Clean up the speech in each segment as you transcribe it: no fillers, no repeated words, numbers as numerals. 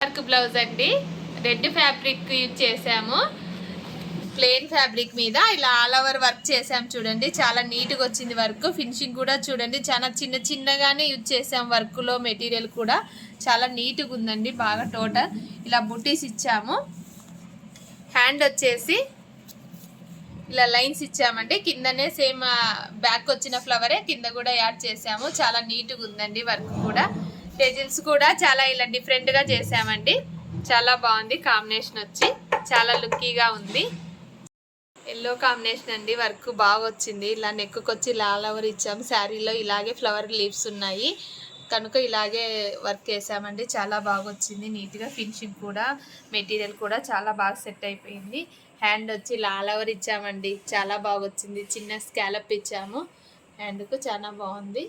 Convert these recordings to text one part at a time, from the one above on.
Work blouse అండి. Red fabric use చేసాము. Plain fabric మీద ఇలా ఆల్ ఓవర్ వర్క్ చేసాము చూడండి. చాలా నీట్గా వచ్చింది వర్క్. ఫినిషింగ్ కూడా చూడండి, చాలా చిన్నగానే యూజ్ చేసాం. వర్క్లో మెటీరియల్ కూడా చాలా నీట్గా ఉందండి. బాగా టోటల్ ఇలా బుట్టీస్ ఇచ్చాము. హ్యాండ్ వచ్చేసి ఇలా లైన్స్ ఇచ్చామండి. కిందనే సేమ్ బ్యాక్ వచ్చిన ఫ్లవరే కింద కూడా యాడ్ చేసాము. చాలా నీట్గా ఉందండి వర్క్ కూడా. టెజిల్స్ కూడా చాలా ఇలా డిఫరెంట్గా చేసామండి. చాలా బాగుంది. కాంబినేషన్ వచ్చి చాలా లుక్కీగా ఉంది. ఎల్లో కాంబినేషన్ అండి. వర్క్ బాగా వచ్చింది. ఇలా నెక్కు వచ్చి ఇలా ఆల్ ఓవర్ ఇచ్చాము. శారీలో ఇలాగే ఫ్లవర్ లీవ్స్ ఉన్నాయి కనుక ఇలాగే వర్క్ వేసామండి. చాలా బాగా వచ్చింది నీట్గా. ఫినిషింగ్ కూడా మెటీరియల్ కూడా చాలా బాగా సెట్ అయిపోయింది. హ్యాండ్ వచ్చి ఇలా ఆల్ ఓవర్ ఇచ్చామండి. చాలా బాగా వచ్చింది. చిన్న స్కాలప్ ఇచ్చాము. హ్యాండ్కు చాలా బాగుంది.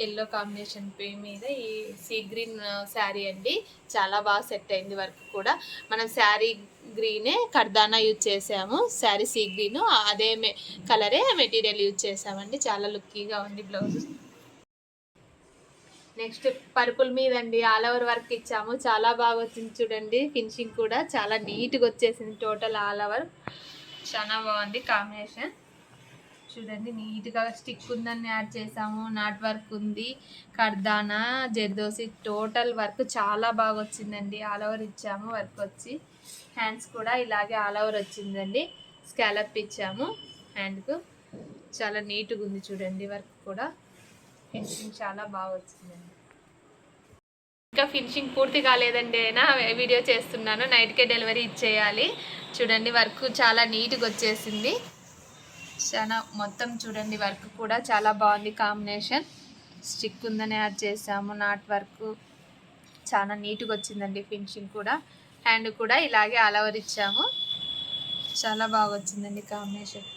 ఎల్లో కాంబినేషన్ మీద ఈ సీ గ్రీన్ శారీ అండి. చాలా బాగా సెట్ అయింది వర్క్ కూడా. మనం శారీ గ్రీనే కర్దానా యూజ్ చేసాము. శారీ సీ గ్రీన్ అదే కలరే మెటీరియల్ యూజ్ చేసామండి. చాలా లుక్కీగా ఉంది బ్లౌజ్. నెక్స్ట్ పర్పుల్ మీద అండి ఆల్ ఓవర్ వర్క్ ఇచ్చాము. చాలా బాగా వచ్చింది చూడండి. ఫినిషింగ్ కూడా చాలా నీట్గా వచ్చేసింది. టోటల్ ఆల్ ఓవర్ చాలా బాగుంది కాంబినేషన్. చూడండి నీట్గా స్టిక్ ఉందని యాడ్ చేసాము. నాట్ వర్క్ ఉంది, కర్దానా, జర్దోసి టోటల్ వర్క్ చాలా బాగా వచ్చిందండి. ఆల్ ఓవర్ ఇచ్చాము వర్క్ వచ్చి. హ్యాండ్స్ కూడా ఇలాగే ఆల్ ఓవర్ వచ్చిందండి. స్కాలప్ ఇచ్చాము హ్యాండ్కు. చాలా నీట్గా ఉంది చూడండి వర్క్ కూడా. ఫినిషింగ్ చాలా బాగా వచ్చిందండి. ఇంకా ఫినిషింగ్ పూర్తి కాలేదండి. అయినా వీడియో చేస్తున్నాను. నైట్కే డెలివరీ ఇచ్చేయాలి. చూడండి వర్క్ చాలా నీట్గా వచ్చేసింది. చాలా మొత్తం చూడండి వర్క్ కూడా చాలా బాగుంది. కాంబినేషన్ స్టిక్ ఉందని యాడ్ చేసాము. నాట్ వర్క్ చాలా నీట్గా వచ్చిందండి. ఫినిషింగ్ కూడా హ్యాండ్ కూడా ఇలాగే ఆల్ ఓవర్ ఇచ్చాము. చాలా బాగా వచ్చిందండి కాంబినేషన్.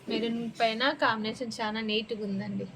మెరూన్ పైన కాంబినేషన్ చాలా నీట్గా ఉందండి.